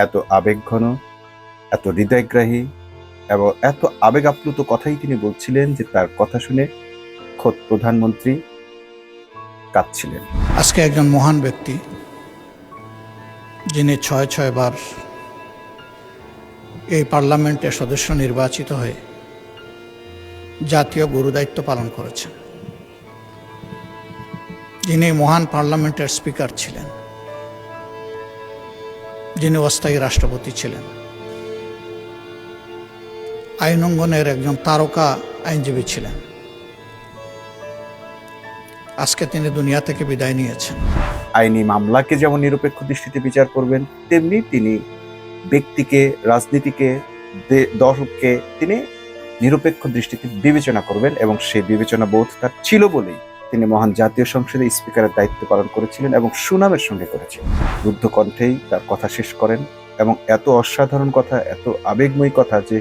এত আবেগঘন, এত হৃদয়গ্রাহী এবং এত আবেগ আপ্লুত কথাই তিনি বলছিলেন যে তার কথা শুনে খোদ প্রধানমন্ত্রী কাঁদছিলেন। আজকে একজন মহান ব্যক্তি, যিনি ছয় বার এই পার্লামেন্টের সদস্য নির্বাচিত হয়ে জাতীয় গুরুদায়িত্ব পালন করেছেন, যিনি মহান পার্লামেন্টের স্পিকার ছিলেন, যিনি অস্থায়ী রাষ্ট্রপতি ছিলেন, আইন অঙ্গনের একজন তারকা আইনজীবী ছিলেন। আজকে তিনি দুনিয়া থেকে বিদায় নিয়েছেন। আইনি মামলাকে যেমন নিরপেক্ষ দৃষ্টিতে বিচার করবেন, তেমনি তিনি ব্যক্তিকে, রাজনীতিকে, দলকে তিনি নিরপেক্ষ দৃষ্টিতে বিবেচনা করবেন এবং সেই বিবেচনা বোধ তার ছিল বলেই তিনি মহান জাতীয় সংসদে স্পিকারের দায়িত্ব পালন করেছিলেন এবং সুনামের সঙ্গে করেছিলেন। রুদ্ধ কণ্ঠেই তার কথা শেষ করেন এবং এত অসাধারণ কথা, এত আবেগময়ী কথা যে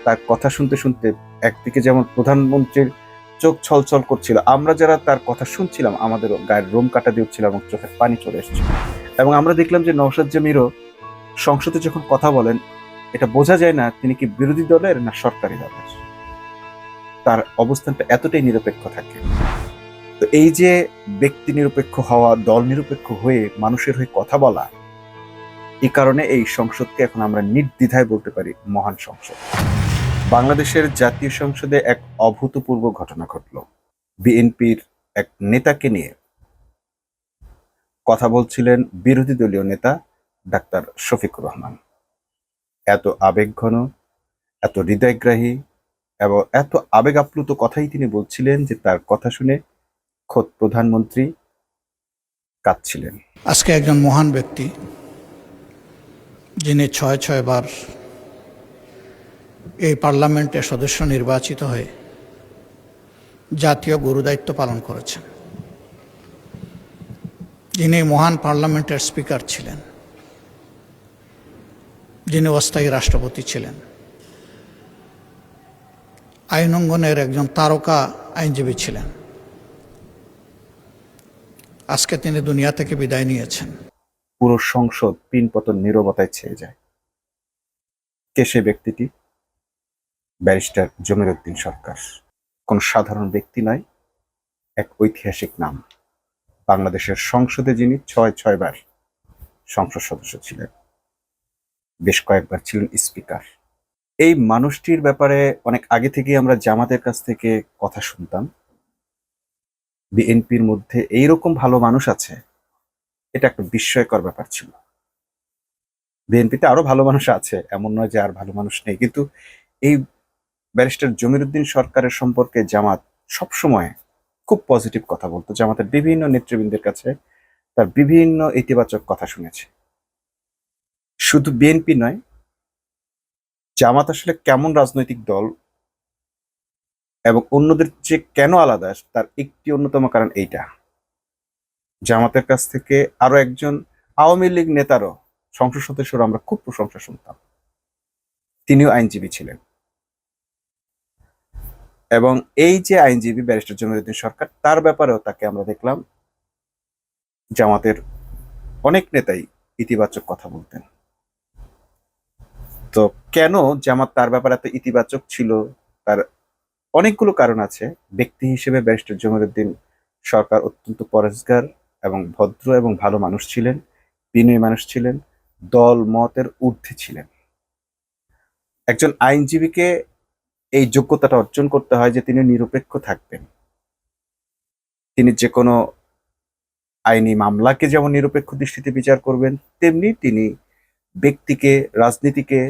তার কথা শুনতে শুনতে একদিকে যেমন প্রধানমন্ত্রীর চোখ ছলছল করছিল, আমরা যারা তার কথা শুনছিলাম আমাদের গায়ের রোম কাটা দিচ্ছিল এবং চোখের পানি চলে এসেছিল। এবং আমরা দেখলাম যে নওশাদ জামিরও সংসদে যখন কথা বলেন, এটা বোঝা যায় না তিনি কি বিরোধী দলের না সরকারি দলের। তার অবস্থানটা এতটাই নিরপেক্ষ থাকে। তো এই যে ব্যক্তি নিরপেক্ষ হওয়া, দল নিরপেক্ষ হয়ে মানুষের হয়ে কথা বলা, এই কারণে এই সংসদকে এখন আমরা নির্দ্বিধায় বলতে পারি মহান সংসদ। বাংলাদেশের জাতীয় সংসদে এক অভূতপূর্ব ঘটনা ঘটল। বিএনপির এক নেতাকে নিয়ে কথা বলছিলেন বিরোধী দলীয় নেতা ডাক্তার শফিকুর রহমান। এত আবেগঘন, এত হৃদয়গ্রাহী এবং এত আবেগ আপ্লুত কথাই তিনি বলছিলেন যে তার কথা শুনে খোদ প্রধানমন্ত্রী কাঁদছিলেন। আজকে একজন মহান ব্যক্তি, যিনি ছয় বার এই পার্লামেন্টের সদস্য নির্বাচিত হয়ে জাতীয় গুরুদায়িত্ব পালন করেছেন, যিনি মহান পার্লামেন্টের স্পিকার ছিলেন, যিনি অস্থায়ী রাষ্ট্রপতি ছিলেন, আইন অঙ্গনের একজন তারকা আইনজীবী ছিলেন। আজকে তিনি দুনিয়া থেকে বিদায় নিয়েছেন। পুরো সংসদ পিনপতন নীরবতায় ছেয়ে যায়। কে সে ব্যক্তিটি? ব্যারিস্টার জমির উদ্দিন সরকার। কোন সাধারণ ব্যক্তি নয়, এক ঐতিহাসিক নাম। বাংলাদেশের সংসদে যিনি ছয় বার সংসদ সদস্য ছিলেন, বেশ কয়েকবার ছিলেন স্পিকার। এই মানুষটির ব্যাপারে অনেক আগে থেকেই আমরা জামাতের কাছ থেকে কথা শুনতাম। বিএনপির মধ্যে এইরকম ভালো মানুষ আছে, এটা একটা বিস্ময়কর ব্যাপার ছিল। বিএনপিতে আরো ভালো মানুষ আছে, এমন নয় যে আর ভালো মানুষ নেই, কিন্তু এই ব্যারিস্টার জমির উদ্দিন সরকারের সম্পর্কে জামাত সবসময় খুব পজিটিভ কথা বলতো। জামাতের বিভিন্ন নেতৃবৃন্দের কাছে তার বিভিন্ন ইতিবাচক কথা শুনেছে। শুধু বিএনপি নয়, জামাত আসলে কেমন রাজনৈতিক দল এবং অন্যদের চেয়ে কেন আলাদা, তার একটি অন্যতম কারণ এইটা। জামাতের কাছ থেকে আরো একজন আওয়ামী লীগ নেতারও, সংসদ সদস্যরও আমরা খুব প্রশংসা শুনতাম। তিনিও আইনজীবী ছিলেন এবং এই যে আইনজীবী ব্যারিস্টার জমির উদ্দিন সরকার, তার ব্যাপারেও তাকে আমরা দেখলাম জামাতের অনেক নেতাই ইতিবাচক কথা বলতেন। তো কেন জামাত তার ব্যাপারে এত ইতিবাচক ছিল, তার অনেকগুলো কারণ আছে। ব্যক্তি হিসেবে ব্যারিস্টার জমির উদ্দিন সরকার অত্যন্ত পরেশগার এবং ভদ্র এবং ভালো মানুষ ছিলেন, বিনয়ী মানুষ ছিলেন, দল মতের ঊর্ধ্বে ছিলেন। একজন আইনজীবীকে এই যোগ্যতাটা অর্জন করতে হয় যে তিনি নিরপেক্ষ থাকবেন। তিনি যে কোনো আইনি মামলাকে যেমন নিরপেক্ষ দৃষ্টিতে বিচার করবেন, তেমনি তিনি ব্যক্তিকে, রাজনীতিকে,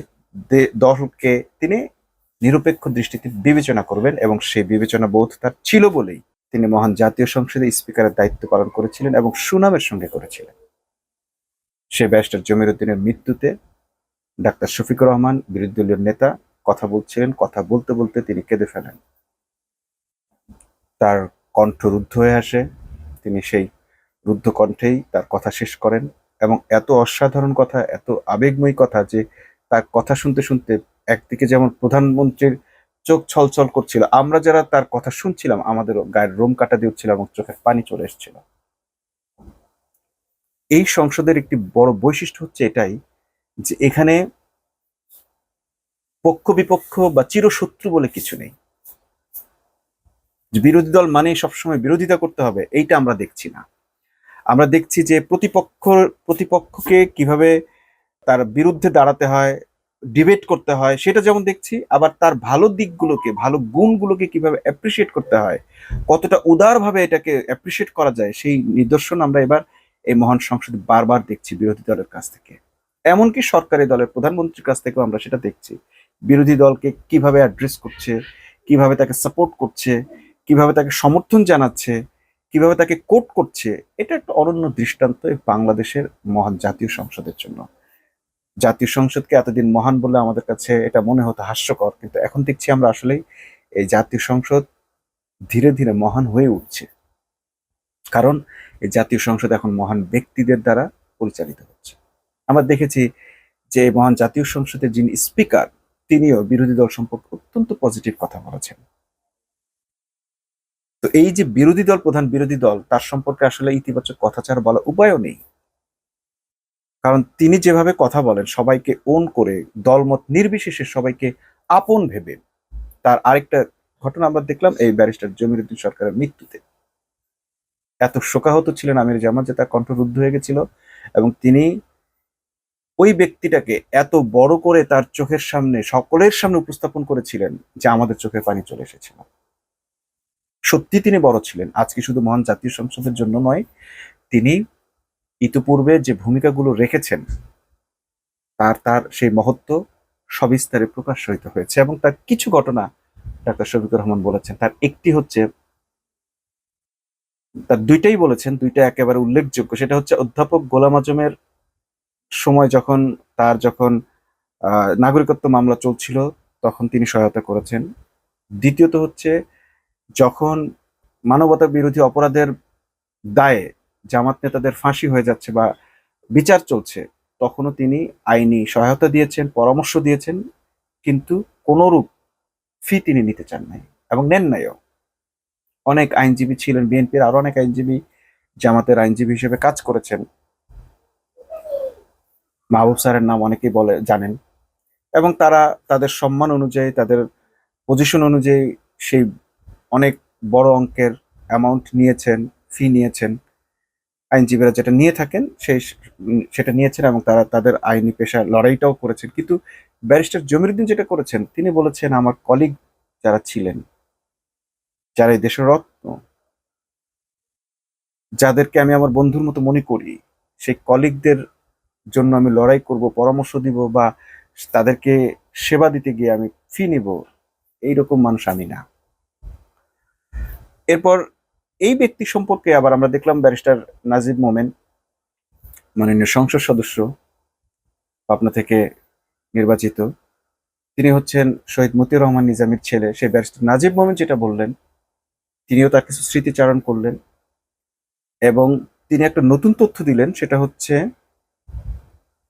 দলকে তিনি নিরপেক্ষ দৃষ্টিতে বিবেচনা করবেন এবং সেই বিবেচনা বোধ তার ছিল বলেই তিনি মহান জাতীয় সংসদে স্পিকারের দায়িত্ব পালন করেছিলেন এবং সুনামের সঙ্গে করেছিলেন। সে ব্যারিস্টার জমির উদ্দিনের মৃত্যুতে ডাক্তার শফিকুর রহমান, বিরোধী দলীয় নেতা, কথা বলছিলেন। কথা বলতে বলতে তিনি কেঁদে ফেলেন। তার কণ্ঠ রুদ্ধ হয়ে আসে। তিনি সেই রুদ্ধ কণ্ঠেই তার কথা শেষ করেন এবং এত অসাধারণ কথা, এত আবেগময়ী কথা যে তার কথা শুনতে শুনতে একদিকে যেমন প্রধানমন্ত্রীর চোখ ছলছল করছিল, আমরা যারা তার কথা শুনছিলাম আমাদের গায়ের রোম কাটা দিচ্ছিল এবং চোখের পানি চলে এসেছিল। এই সংসদের একটি বড় বৈশিষ্ট্য হচ্ছে এটাই যে এখানে পক্ষ বিপক্ষ বা চিরশত্রু বলে কিছু নেই, যে বিরোধী দল মানেই সবসময় বিরোধিতা করতে হবে, এইটা আমরা দেখছি না। আমরা দেখছি যে প্রতিপক্ষকে কিভাবে তার বিরুদ্ধে দাঁড়াতে হয়, ডিবেট করতে হয়, সেটা যেমন দেখছি, আবার তার ভালো দিকগুলোকে, ভালো গুণগুলোকে কিভাবে অ্যাপ্রিসিয়েট করতে হয়, কতটা উদারভাবে এটাকে অ্যাপ্রিসিয়েট করা যায়, সেই নিদর্শন আমরা এবার এই মহান সংসদে বারবার দেখছি বিরোধী দলের কাছ থেকে। এমনকি সরকারি দলের প্রধানমন্ত্রীর কাছ থেকেও আমরা সেটা দেখছি, বিরোধী দলকে কিভাবে অ্যাড্রেস করছে, কিভাবে তাকে সাপোর্ট করছে, কিভাবে তাকে সমর্থন জানাচ্ছে, কিভাবে তাকে কোট করছে। এটা একটা অনন্য দৃষ্টান্ত এই বাংলাদেশের মহান জাতীয় সংসদের জন্য। জাতীয় সংসদকে এতদিন মহান বলে আমাদের কাছে এটা মনে হতো হাস্যকর, কিন্তু এখন দেখছি আমরা আসলেই এই জাতীয় সংসদ ধীরে ধীরে মহান হয়ে উঠছে। কারণ এই জাতীয় সংসদ এখন মহান ব্যক্তিদের দ্বারা পরিচালিত হচ্ছে। আমরা দেখেছি যে এই মহান জাতীয় সংসদের যিনি স্পিকার, তিনিও বিরোধী দল সম্পর্কে অত্যন্ত পজিটিভ কথা বলেছেন। তো এই যে বিরোধী দল, প্রধান বিরোধী দল, তার সম্পর্কে আসলে ইতিবাচক কথা ছাড়া বলার উপায়ও নেই। কারণ তিনি যেভাবে কথা বলেন, সবাইকে ওন করে, দলমত নির্বিশেষে সবাইকে আপন ভেবে। তার আরেকটা ঘটনা আমরা দেখলাম এই ব্যারিস্টার জমিরুদ্দিন সরকারের মৃত্যুতে। এত শোকাহত ছিলেন আমির জামাত যে তার কণ্ঠরুদ্ধ হয়ে গেছিল, এবং তিনি ওই ব্যক্তিটাকে এত বড় করে তার চোখের সামনে, সকলের সামনে উপস্থাপন করেছিলেন যে আমাদের চোখে পানি চলে এসেছিল। সত্যি তিনি বড় ছিলেন, আজকে শুধু মহান জাতীয় সংসদের জন্য নয়, তিনি ইতিপূর্বে যে ভূমিকাগুলো রেখেছেন তার তার সেই মহত্ব সবিস্তারে প্রকাশিত হয়েছে। এবং তার কিছু ঘটনা ডাক্তার শফিকুর রহমান বলেছেন, তার একটি হচ্ছে, তার দুইটাই বলেছেন, দুইটা একেবারে উল্লেখযোগ্য। সেটা হচ্ছে অধ্যাপক গোলাম আজমের সময় যখন নাগরিকত্ব মামলা চলছিল, তখন তিনি সহায়তা করেছেন। দ্বিতীয়ত হচ্ছে যখন মানবতা বিরোধী অপরাধের দায়ে জামাত নেতাদের ফাঁসি হয়ে যাচ্ছে বা বিচার চলছে, তখনও তিনি আইনি সহায়তা দিয়েছেন, পরামর্শ দিয়েছেন, কিন্তু কোনরূপ ফি তিনি নিতে চান নাই এবং নেন নাইও। অনেক আইনজীবী ছিলেন, বিএনপির আরো অনেক আইনজীবী জামাতের আইনজীবী হিসেবে কাজ করেছেন, মাহবুব স্যারের নাম অনেকেই জানেন, এবং তারা তাদের সম্মান অনুযায়ী, তাদের পজিশন অনুযায়ী সেই অনেক বড় অঙ্কের অ্যামাউন্ট নিয়েছেন, ফি নিয়েছেন। আইনজীবীরা যেটা নিয়ে থাকেন সেটা নিয়েছেন, এবং তারা তাদের আইনি পেশার লড়াইটাও করেছেন। কিন্তু ব্যারিস্টার জমিরুদ্দিন যেটা করেছেন, তিনি বলেছেন আমার কলিগ যারা ছিলেন, যারা এই দেশের রত্ন, যাদেরকে আমি আমার বন্ধুর মতো মনে করি, সেই কলিগদের জন্য আমি লড়াই করব, পরামর্শ দিব, বা তাদেরকে সেবা দিতে গিয়ে আমি ফি নিব, এইরকম মানুষ আমি না। এরপর এই ব্যক্তি সম্পর্কে আবার আমরা দেখলাম ব্যারিস্টার নাজিব মোমেন, মাননীয় সংসদ সদস্য, পাবনা থেকে নির্বাচিত, তিনি হচ্ছেন শহীদ মতিউর রহমান নিজামীর ছেলে। সেই ব্যারিস্টার নাজিব মোমেন যেটা বললেন, তিনিও তার কিছু স্মৃতিচারণ করলেন, এবং তিনি একটা নতুন তথ্য দিলেন। সেটা হচ্ছে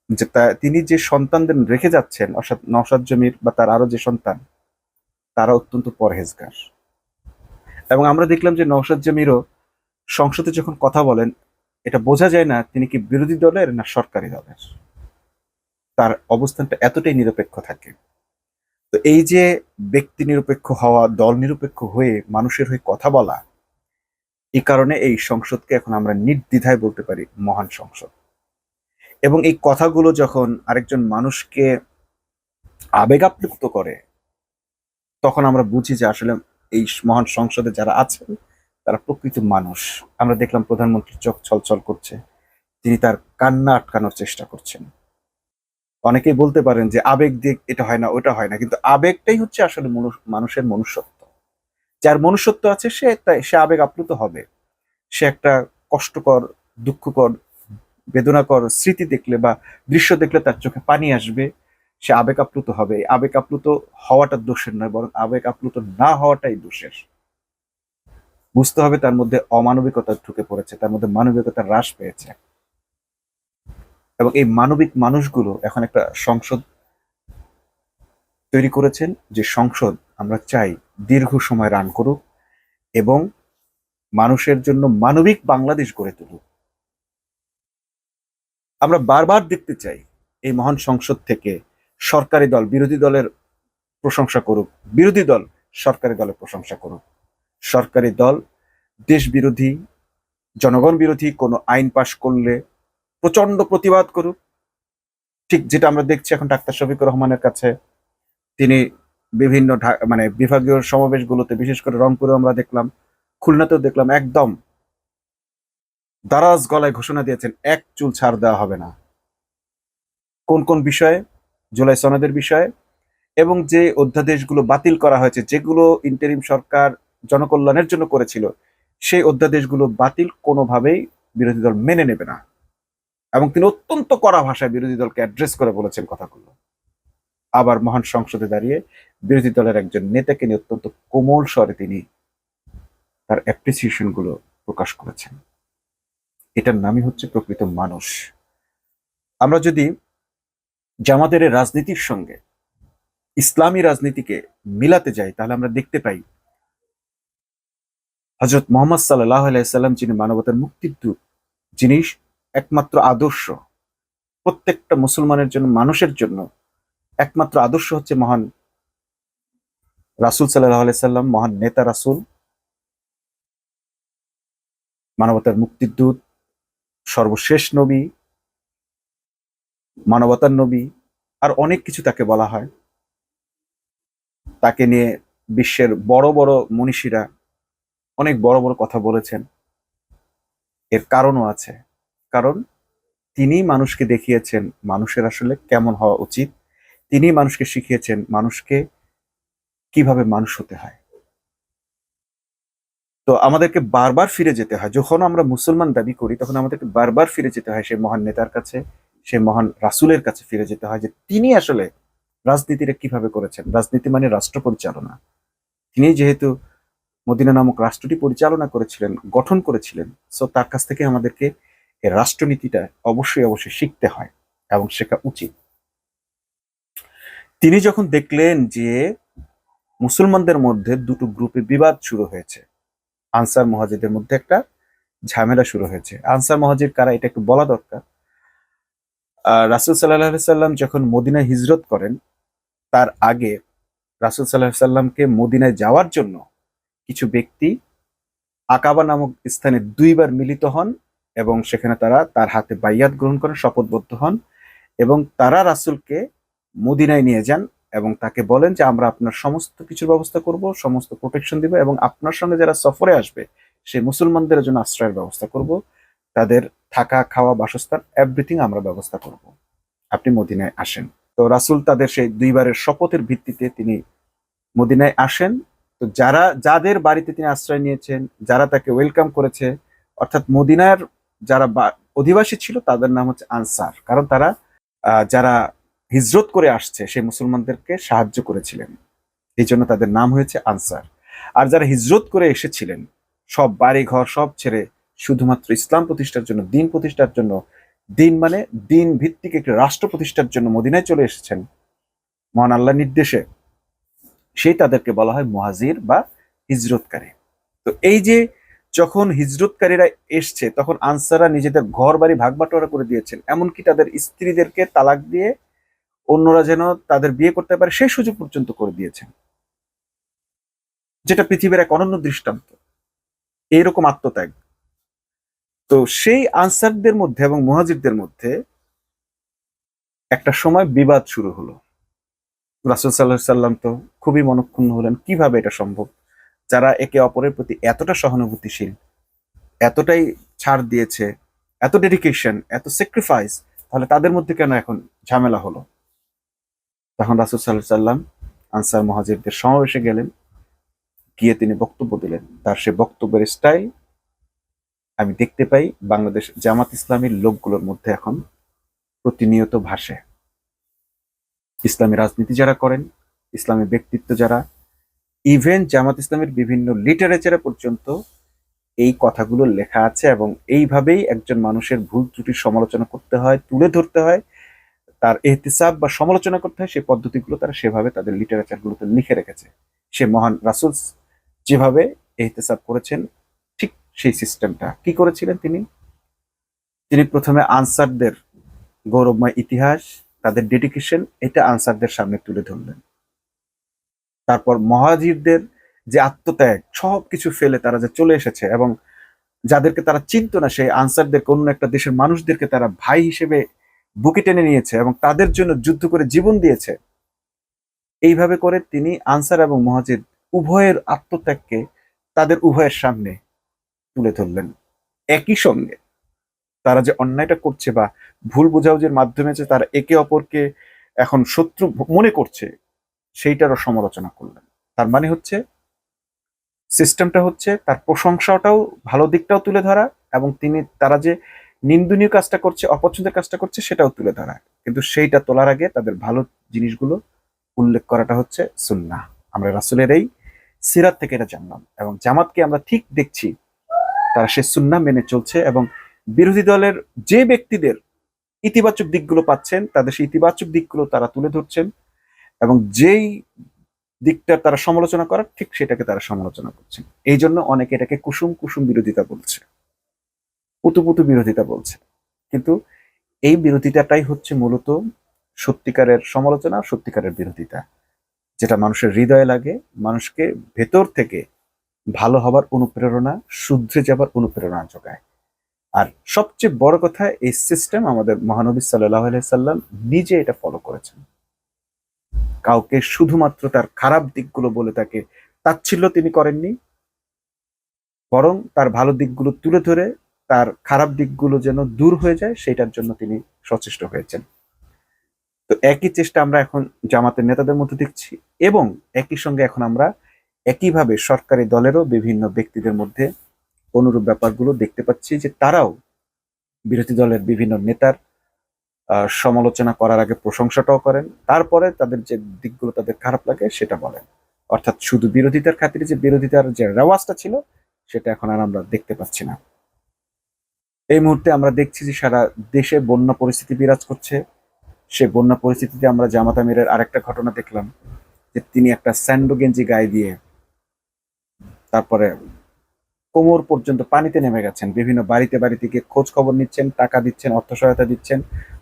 যে তিনি যে সন্তানদের রেখে যাচ্ছেন, অর্থাৎ নওশাদ জমির বা তার আরো যে সন্তান, তারা অত্যন্ত পরহেজগার। এবং আমরা দেখলাম যে নওশাদ জমিরও সংসদে যখন কথা বলেন, এটা বোঝা যায় না তিনি কি বিরোধী দলের না সরকারি দলের। তার অবস্থানটা এতটাই নিরপেক্ষ থাকে। তো এই যে ব্যক্তি নিরপেক্ষ হওয়া, দল নিরপেক্ষ হয়ে মানুষের হয়ে কথা বলা, এই কারণে এই সংসদকে এখন আমরা নির্দ্বিধায় বলতে পারি মহান সংসদ। এবং এই কথাগুলো যখন আরেকজন মানুষকে আবেগ আপ্লুত করে, তখন আমরা বুঝি যে আসলে এই মহান সংসদে যারা আছেন তারা প্রকৃত মানুষ। আমরা দেখলাম প্রধানমন্ত্রীর চোখ ছলছল করছে, তিনি তার কান্না আটকানোর চেষ্টা করছেন। অনেকেই বলতে পারেন যে আবেগ দিয়ে এটা হয় না, ওটা হয় না, কিন্তু আবেগটাই হচ্ছে আসলে মানুষের মনুষ্যত্ব। যার মনুষ্যত্ব আছে সে আবেগ আপ্লুত হবে। সে একটা কষ্টকর, দুঃখকর, বেদনাকর স্মৃতি দেখলে বা দৃশ্য দেখলে তার চোখে পানি আসবে, সে আবেগ আপ্লুত হবে। আবেগ আপ্লুত হওয়াটা দোষের নয়, বরং আবেগ আপ্লুত না হওয়াটাই দোষের। বুঝতে হবে তার মধ্যে অমানবিকতা ঢুকে পড়েছে, তার মধ্যে মানবিকতার হ্রাস পেয়েছে। এবং এই মানবিক মানুষগুলো এখন একটা সংসদ তৈরি করেছেন, যে সংসদ আমরা চাই দীর্ঘ সময় রান করুক এবং মানুষের জন্য মানবিক বাংলাদেশ গড়ে তুলুক। আমরা বারবার দেখতে চাই এই মহান সংসদ থেকে সরকারি দল বিরোধী দলের প্রশংসা করুক, বিরোধী দল সরকারি দলের প্রশংসা করুক, সরকারি দল দেশ বিরোধী জনগণ বিরোধী কোনো আইন পাশ করলে প্রচন্ড প্রতিবাদ করুক, ঠিক যেটা আমরা দেখছি এখন ডাক্তার শফিকুর রহমানের কাছে। তিনি বিভিন্ন মানে বিভাগীয় সমাবেশগুলোতে, বিশেষ করে রংপুরে আমরা দেখলাম, খুলনাতেও দেখলাম, একদম দারাজ গলায় ঘোষণা দিয়েছেন এক চুল ছাড় দেওয়া হবে না। কোন কোন বিষয়ে? জুলাই সনদের বিষয়ে, এবং যে অধ্যাদেশগুলো বাতিল করা হয়েছে, যেগুলো ইন্টারিম সরকার জনকল্যাণের জন্য করেছিল, সেই অধ্যাদেশগুলো বাতিল কোনোভাবেই বিরোধী দল মেনে নেবে না। এবং তিনি অত্যন্ত কড়া ভাষায় বিরোধী দলকে অ্যাড্রেস করে বলেছেন কথাগুলো। আবার মহান সংসদে দাঁড়িয়ে বিরোধী দলের একজন নেতাকে নিয়ে অত্যন্ত কোমল স্বরে তিনি তার অ্যাপ্রিসিয়েশন গুলো প্রকাশ করেছেন। এটার নামই হচ্ছে প্রকৃত মানুষ। আমরা যদি জামাতের রাজনীতির সঙ্গে ইসলামী রাজনীতিকে মিলাতে যাই, তাহলে আমরা দেখতে পাই হযরত মুহাম্মদ সাল্লাল্লাহু আলাইহি সাল্লাম, যিনি মানবতার মুক্তির দূত, যিনি একমাত্র আদর্শ, প্রত্যেকটা মুসলমানের জন্য, মানুষের জন্য একমাত্র আদর্শ হচ্ছে মহান রাসূল সাল্লাল্লাহু আলাইহি সাল্লাম, মহান নেতা রাসূল, মানবতার মুক্তির দূত, সর্বশেষ নবী, মানবতার নবী, আর অনেক কিছু তাকে বলা হয়। তাকে নিয়ে বিশ্বের বড় বড় মনীষীরা অনেক বড় বড় কথা বলেছেন। এর কারণও আছে, কারণ তিনি মানুষকে দেখিয়েছেন মানুষের আসলে কেমন হওয়া উচিত, তিনি মানুষকে শিখিয়েছেন মানুষকে কিভাবে মানুষ হতে হয়। তো আমাদেরকে বারবার ফিরে যেতে হয়, যখন আমরা মুসলমান দাবি করি তখন আমাদেরকে বারবার ফিরে যেতে হয় সেই মহান নেতার কাছে, সেই মহান রাসূলের কাছে ফিরে যেতে হয়, যে তিনি আসলে রাজনীতিটা কিভাবে করেছেন। রাজনীতি মানে রাষ্ট্র পরিচালনা। তিনি যেহেতু মদিনা নামক রাষ্ট্রটি পরিচালনা করেছিলেন, গঠন করেছিলেন, সো তার কাছ থেকে আমাদেরকে এই রাষ্ট্রনীতিটা অবশ্যই অবশ্যই শিখতে হয় এবং শেখা উচিত। তিনি যখন দেখলেন যে মুসলমানদের মধ্যে দুটো গ্রুপে বিবাদ শুরু হয়েছে, আনসার মুহাজিরদের মধ্যে একটা ঝামেলা শুরু হয়েছে। আনসার মুহাজির কারা এটা একটু বলা দরকার। রাসূল সাল্লাল্লাহু আলাইহি সাল্লাম যখন মদিনায় হিজরত করেন, তার আগে রাসূল সাল্লাল্লাহু আলাইহি সাল্লামকে মদিনায় যাওয়ার জন্য কিছু ব্যক্তি আকাবা নামক স্থানে দুইবার মিলিত হন এবং সেখানে তারা তার হাতে বাইয়াত গ্রহণ করেন, শপথবদ্ধ হন, এবং তারা রাসূলকে মদিনায় নিয়ে যান এবং তাকে বলেন যে আমরা আপনার সমস্ত কিছুর ব্যবস্থা করব, সমস্ত প্রোটেকশন দিব, এবং আপনার সঙ্গে যারা সফরে আসবে সেই মুসলমানদের জন্য আশ্রয়ের ব্যবস্থা করব, তাদের থাকা খাওয়া বাসস্থান এভরিথিং আমরা ব্যবস্থা করব, আপনি মদিনায় আসেন। তো রাসূল তাদের সেই দুইবারের শপথের ভিত্তিতে তিনি মদিনায় আসেন। তো যাদের বাড়িতে তিনি আশ্রয় নিয়েছেন, যারা তাকে ওয়েলকাম করেছে, অর্থাৎ মদিনার যারা অধিবাসী ছিল তাদের নাম হচ্ছে আনসার, কারণ তারা যারা হিজরত করে আসছে সেই মুসলমানদেরকে সাহায্য করেছিলেন, এই জন্য তাদের নাম হয়েছে আনসার। আর যারা হিজরত করে এসেছিলেন সব বাড়ি ঘর সব ছেড়ে শুধুমাত্র ইসলাম প্রতিষ্ঠার জন্য, দিন প্রতিষ্ঠার জন্য, দিন মানে দিন ভিত্তিক একটি রাষ্ট্র প্রতিষ্ঠার জন্য মদিনায় চলে এসেছেন মহান আল্লাহর নির্দেশে, সেই তাদেরকে বলা হয় মুহাজির বা হিজরতকারী। তো এই যে যখন হিজরতকারীরা এসছে তখন আনসাররা নিজেদের ঘর বাড়ি ভাগ বাটোয়ারা করে দিয়েছেন, এমনকি তাদের স্ত্রীদেরকে তালাক দিয়ে অন্যরা যেন তাদের বিয়ে করতে পারে সেই সুযোগ পর্যন্ত করে দিয়েছেন, যেটা পৃথিবীর এক অনন্য দৃষ্টান্ত এইরকম আত্মত্যাগ। তো সেই আনসারদের মধ্যে এবং মুহাজিরদের মধ্যে একটা সময় বিবাদ শুরু হলো। রাসূল সাল্লাল্লাহু আলাইহি সাল্লাম তো খুবই মনক্ষুণ্ণ হলেন, কিভাবে এটা সম্ভব, যারা একে অপরের প্রতি এতটা সহানুভূতিশীল, এতটাই ছাড় দিয়েছে, এত ডেডিকেশন, এত স্যাক্রিফাইস, তাহলে তাদের মধ্যে কেন এখন ঝামেলা হলো। তখন রাসূল সাল্লাল্লাহু আলাইহি সাল্লাম আনসার মুহাজিরদের সমাবেশে গেলেন, গিয়ে তিনি বক্তব্য দিলেন। তার সে বক্তব্যের স্টাইল আমি দেখতে পাই বাংলাদেশ জামাত ইসলামীর লোকগুলোর মধ্যে এখন প্রতিনিয়ত ভাসে। ইসলামী রাজনীতি যারা করেন, ইসলামী ব্যক্তিত্ব যারা, ইভেন জামাত ইসলামের বিভিন্ন লিটারেচারে পর্যন্ত এই কথাগুলো লেখা আছে, এবং এইভাবেই একজন মানুষের ভুল ত্রুটির সমালোচনা করতে হয়, তুলে ধরতে হয়, তার ইহতিসাব বা সমালোচনা করতে হয়, সেই পদ্ধতিগুলো তারা সেভাবে তাদের লিটারেচারগুলোতে লিখে রেখেছে। সে মহান রাসূল যেভাবে ইহতিসাব করেছেন ঠিক সেই সিস্টেমটা কি করেছিলেন তিনি প্রথমে আনসারদের গৌরবময় ইতিহাস, তাদের ডেডিকেশন, এটা আনসারদের সামনে তুলে ধরলেন। তারপর মহাজিরদের যে আত্মত্যাগ, সবকিছু ফেলে তারা যে চলে এসেছে এবং যাদেরকে তারা চিনতো না সেই আনসারদের, অন্য একটা দেশের মানুষদেরকে তারা ভাই হিসেবে বুকে টেনে নিয়েছে এবং তাদের জন্য যুদ্ধ করে জীবন দিয়েছে। এইভাবে করে তিনি আনসার এবং মুহাজির উভয়ের আত্মত্যাগকে তাদের উভয়ের সামনে তুলে ধরলেন। একই সঙ্গে তারা যে অন্যায়টা করছে বা ভুল বোঝাবুঝির মাধ্যমে যে তারা একে অপরকে এখন শত্রু মনে করছে, সেইটারও সমালোচনা করলেন। তার মানে হচ্ছে সিস্টেমটা হচ্ছে তার প্রশংসাটাও, ভালো দিকটাও তুলে ধরা, এবং তারা যে নিন্দনীয় কাজটা করছে, অপছন্দের কাজটা করছে, সেটাও তুলে ধরা। কিন্তু সেইটা তোলার আগে তাদের ভালো জিনিসগুলো উল্লেখ করাটা হচ্ছে সুন্নাহ। আমরা রাসূলের এই সিরাত থেকে এটা জানলাম, এবং জামাতকে আমরা ঠিক দেখছি তারা সে সুন্নাহ মেনে চলছে এবং বিরোধী দলের যে ব্যক্তিদের ইতিবাচক দিকগুলো পাচ্ছেন তাদের সেই ইতিবাচক দিকগুলো তারা তুলে ধরছেন, এবং যেই দিকটা তারা সমালোচনা করার ঠিক সেটাকে তারা সমালোচনা করছেন। এই জন্য অনেকে এটাকে কুসুম কুসুম বিরোধিতা বলছে, পুতু বিরোধিতা বলছে। কিন্তু এই বিরোধিতাটাই হচ্ছে মূলত সত্যিকারের সমালোচনা, সত্যিকারের বিরোধিতা, যেটা মানুষের হৃদয়ে লাগে, মানুষকে ভেতর থেকে ভালো হবার অনুপ্রেরণা, শুধরে যাবার অনুপ্রেরণা যোগায়। আর সবচেয়ে বড় কথা, এই সিস্টেম আমাদের মহানবী সাল্লাল্লাহু আলাইহি সাল্লাম নিজে এটা ফলো করেছেন। কাউকে শুধুমাত্র তার খারাপ দিকগুলো বলে তাকে তাচ্ছিল্য তিনি করেননি, বরং তার ভালো দিকগুলো তুলে ধরে তার খারাপ দিকগুলো যেন দূর হয়ে যায় সেটার জন্য তিনি সচেষ্ট হয়েছেন। তো একই চেষ্টা আমরা এখন জামাতের নেতাদের মধ্যে দেখছি, এবং একই সঙ্গে এখন আমরা একইভাবে সরকারি দলেরও বিভিন্ন ব্যক্তিদের মধ্যে অনুরূপ ব্যাপারগুলো দেখতে পাচ্ছি, যে তারাও বিরোধী দলের বিভিন্ন নেতার সমালোচনা করার আগে প্রশংসাটাও করেন, তারপরে তাদের যে দিকগুলো তাদের খারাপ লাগে সেটা বলেন। অর্থাৎ শুধু বিরোধিতার খাতিরে যে বিরোধিতার যে রেওয়াজটা ছিল সেটা এখন আর আমরা দেখতে পাচ্ছি না। এই মুহূর্তে আমরা দেখছি যে সারা দেশে বন্যা পরিস্থিতি বিরাজ করছে। সে বন্যা পরিস্থিতিতে আমরা জামাত আমিরের আরেকটা ঘটনা দেখলাম, যে তিনি একটা স্যান্ডো গেঞ্জি গায়ে দিয়ে তারপরে কোমর পর্যন্ত পানিতে নেমে গেছেন, বিভিন্ন বাড়িতে বাড়িতে গিয়ে খোঁজ খবর নিচ্ছেন, টাকা দিচ্ছেন, অর্থ সহায়তা দিচ্ছেন,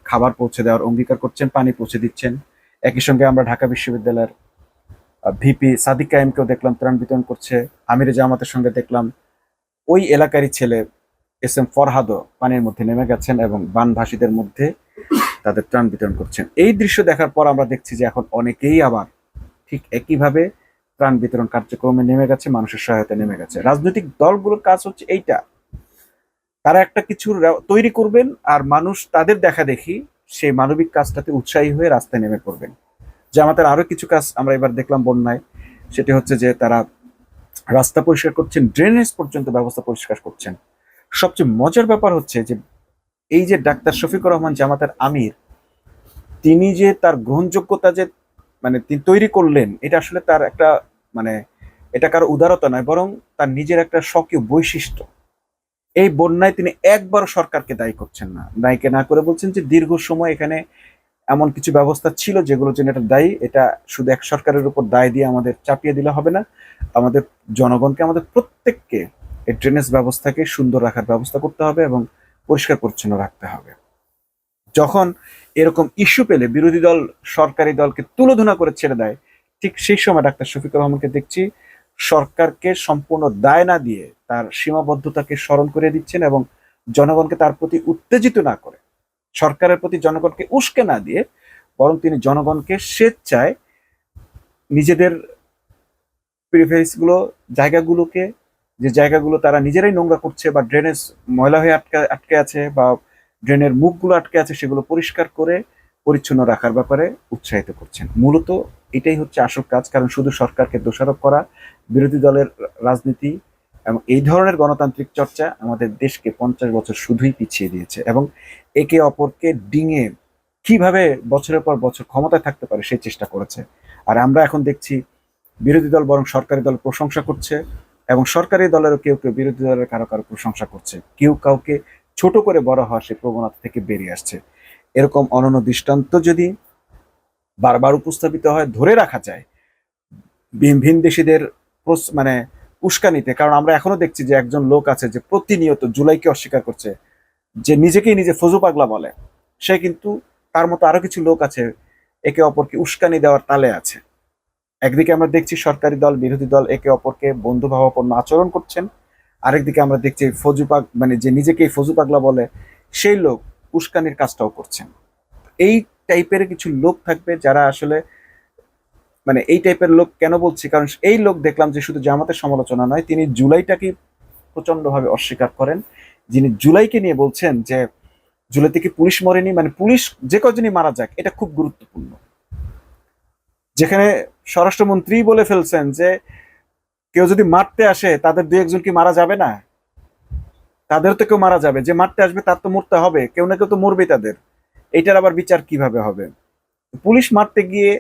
খাবার পৌঁছে দেওয়ার অঙ্গীকার করছেন, পানি পৌঁছে দিচ্ছেন। একই সঙ্গে আমরা ঢাকা বিশ্ববিদ্যালয়ের ভিপি সাদিক কায়েমকেও দেখলাম ত্রাণ বিতরণ করছে। আমিরে জামাতের সঙ্গে দেখলাম ওই এলাকারই ছেলে এস এম ফরহাদও পানির মধ্যে নেমে গেছেন এবং বানভাসীদের মধ্যে তাদের ত্রাণ বিতরণ করছেন। এই দৃশ্য দেখার পর আমরা দেখছি যে এখন অনেকেই আবার ঠিক একইভাবে ত্রাণ বিতরণ কার্যক্রমে নেমে গেছে, মানুষের সহায়তা নেমে গেছে। রাজনৈতিক দলগুলোর কাজ হচ্ছে এইটা, তারা একটা কিছু তৈরি করবেন আর মানুষ তাদের দেখা দেখি সেই মানবিক কাজটাতে উৎসাহী হয়ে রাস্তায় নেমে পড়বেন। জামাতের আরো কিছু কাজ আমরা এবার দেখলাম বন্যায়, সেটি হচ্ছে যে তারা রাস্তা পরিষ্কার করছেন, ড্রেনেজ পর্যন্ত ব্যবস্থা পরিষ্কার করছেন। সবচেয়ে মজার ব্যাপার হচ্ছে যে এই যে ডাক্তার শফিকুর রহমান জামাতের আমির, তিনি যে তার গ্রহণযোগ্যতা যে তিনি তৈরি করলেন, এটা আসলে তার একটা এটা কারো উদারতা নয়, বরং তার নিজের একটা স্বকীয় বৈশিষ্ট্য। এই বন্যায় তিনি একবারও সরকারকে দায়ী করছেন না, দায়ীকে না করে বলছেন যে দীর্ঘ সময় এখানে এমন কিছু ব্যবস্থা ছিল যেগুলোর জন্য এটা দায়ী, এটা শুধু এক সরকারের উপর দায় দিয়ে আমাদের চাপিয়ে দিলে হবে না, আমাদের জনগণকে, আমাদের প্রত্যেককে এই ড্রেনেজ ব্যবস্থাকে সুন্দর রাখার ব্যবস্থা করতে হবে এবং পরিষ্কার পরিচ্ছন্ন রাখতে হবে। যখন এরকম ইস্যু পেলে বিরোধী দল সরকারি দলকে তুলোধনা করে ছেড়ে দেয়, ঠিক সেই সময় ডাক্তার শফিকুর রহমানকে দেখছি সরকারকে সম্পূর্ণ দায় না দিয়ে তার সীমাবদ্ধতাকে স্মরণ করে দিচ্ছেন এবং জনগণকে তার প্রতি উত্তেজিত না করে, সরকারের প্রতি জনগণকে উস্কে না দিয়ে, বরং তিনি জনগণকে স্বেচ্ছায় নিজেদের প্রিফারেন্সগুলো, জায়গাগুলোকে, যে জায়গাগুলো তারা নিজেরাই নোংরা করছে বা ড্রেনেজ ময়লা হয়ে আটকে আছে বা ড্রেনের মুখগুলো আটকে আছে, সেগুলো পরিষ্কার করে পরিচ্ছন্ন রাখার ব্যাপারে উৎসাহিত করছেন। মূলত এটাই হচ্ছে আসল কাজ, কারণ শুধু সরকারকে দোষারোপ করা, বিরোধী দলের রাজনীতি এবং এই ধরনের গণতান্ত্রিক চর্চা আমাদের দেশকে 50 বছর শুধুই পিছিয়ে দিয়েছে এবং একে অপরকে ডিঙে কিভাবে বছরের পর বছর ক্ষমতায় থাকতে পারে সেই চেষ্টা করেছে। আর আমরা এখন দেখছি বিরোধী দল বরং সরকারি দল প্রশংসা করছে, এবং সরকারি দলেরও কেউ কেউ বিরোধী দলের কারো কারো প্রশংসা করছে, কেউ কাউকে ছোট করে বড় হওয়ার সেই প্রবণতা থেকে বেরিয়ে আসছে। এরকম অনন্য দৃষ্টান্ত যদি বারবার উপস্থাপিত হয়, ধরে রাখা যায় ভিন দেশিদের উস্কানিতে। কারণ আমরা এখনো দেখছি যে একজন লোক আছে যে প্রতিনিয়ত জুলাইকে অস্বীকার করছে, যে নিজেকেই নিজে ফজু পাগলা বলে, সে কিন্তু তার মতো আরো কিছু লোক আছে একে অপরকে উস্কানি দেওয়ার তালে আছে। একদিকে আমরা দেখছি সরকারি দল বিরোধী দল একে অপরকে বন্ধুভাবাপন্ন আচরণ করছেন, আরেকদিকে আমরা দেখছি মানে যে নিজেকে ফজু পাগলা বলে সেই লোক উস্কানির কাজটাও করছেন। এই টাইপের কিছু লোক থাকবে যারা আসলে মানে এই টাইপের লোক কেন বলছি, কারণ এই লোক দেখলাম যে শুধু জামাতের সমালোচনা নয়, তিনি জুলাইটাকে প্রচন্ডভাবে অস্বীকার করেন। যিনি জুলাইকে নিয়ে বলছেন যে জুলাই থেকে পুলিশ মরেনি, মানে পুলিশ যে কজনই মারা যাক এটা খুব গুরুত্বপূর্ণ। যেখানে স্বরাষ্ট্রমন্ত্রী বলে ফেলছেন যে কেউ যদি মারতে আসে তাদের দুই একজন কি মারা যাবে না, তাদের তো কেউ মারা যাবে, যে মারতে আসবে তার তো মরতে হবে, কেউ না কেউ তো মরবে তাদের। এইটার আবার বিচার কিভাবে হবে? পুলিশ মারতে গিয়ে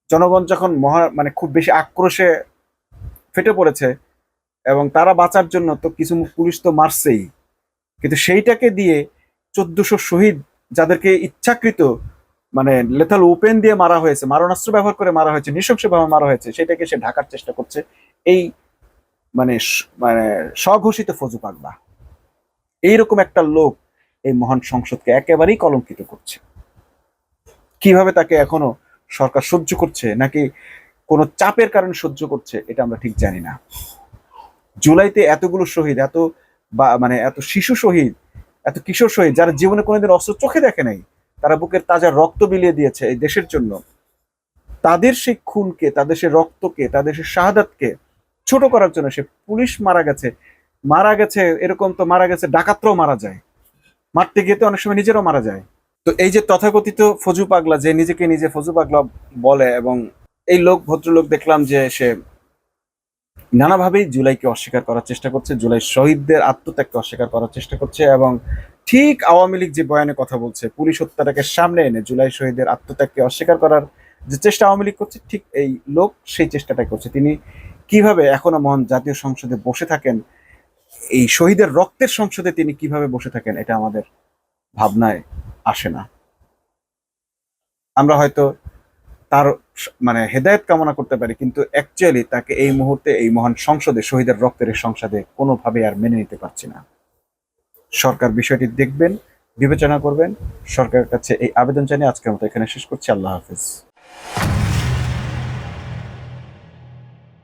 জনগণ যখন মানে খুব বেশি আক্রোশে ফেটে পড়েছে এবং তারা বাঁচার জন্য তো কিছু পুলিশ তো মারছেই, কিন্তু সেইটাকে দিয়ে 1400 শহীদ যাদেরকে ইচ্ছাকৃত মানে লেথাল ওপেন দিয়ে মারা হয়েছে, মারণাস্ত্র ব্যবহার করে মারা হয়েছে, নৃশংসভাবে মারা হয়েছে, সেটাকে সে ঢাকার চেষ্টা করছে এই মানে মানে স্বঘোষিত ফজু পাগলা। এইরকম একটা লোক এই মহান সংসদকে একেবারেই কলঙ্কিত করছে। কিভাবে তাকে এখনো সরকার সহ্য করছে, নাকি কোনো চাপের কারণে সহ্য করছে, এটা আমরা ঠিক জানি না। জুলাইতে এতগুলো শহীদ, মানে এত শিশু শহীদ, এত কিশোর শহীদ যারা জীবনে কোনোদিন অস্ত্র চোখে দেখে নাই, তারা বুকের তাজা রক্ত বিলিয়ে দিয়েছে এই দেশের জন্য, তাদের সেই খুনকে, তাদের সেই রক্তকে, তাদের সেই শাহাদাতকে ছোট করার জন্য সে পুলিশ মারা গেছে এরকম তো মারা গেছে, ডাকাতরাও মারা যায়, মারতে গিয়ে তো অনেক সময় নিজেরাও মারা যায়। তো এই যে তথাকথিত ফজু পাগলা, যে নিজেকে নিজে ফজু পাগলা বলে, এবং এই ভদ্রলোক দেখলাম যে সে নানাভাবেই জুলাইকে অস্বীকার করার চেষ্টা করছে, জুলাই শহীদদের আত্মত্যাগকে অস্বীকার করার চেষ্টা করছে, এবং ঠিক আওয়ামী লীগ যে বয়ানে কথা বলছে পুলিশ হত্যাটাকে সামনে এনে জুলাই শহীদের আত্মত্যাগকে অস্বীকার করার যে চেষ্টা আওয়ামী লীগ করছে, ঠিক এই লোক সেই চেষ্টাটাই করছে। তিনি কিভাবে এখনো মহান জাতীয় সংসদে বসে থাকেন, এই শহীদের রক্তের সংসদে তিনি কিভাবে বসে থাকেন, এটা আমাদের ভাবনায় আসে না। আমরা হয়তো তার মানে হেদায়েত কামনা করতে পারি, কিন্তু অ্যাকচুয়ালি তাকে এই মুহূর্তে এই মহান সংসদে, শহীদের রক্তের এই সংসদে কোনোভাবে আর মেনে নিতে পারছি না। সরকার বিষয়টি দেখবেন, বিবেচনা করবেন। সরকারের কাছে এই আবেদন জানিয়ে আজকের মতো এখানে শেষ করছি। আল্লাহ হাফেজ।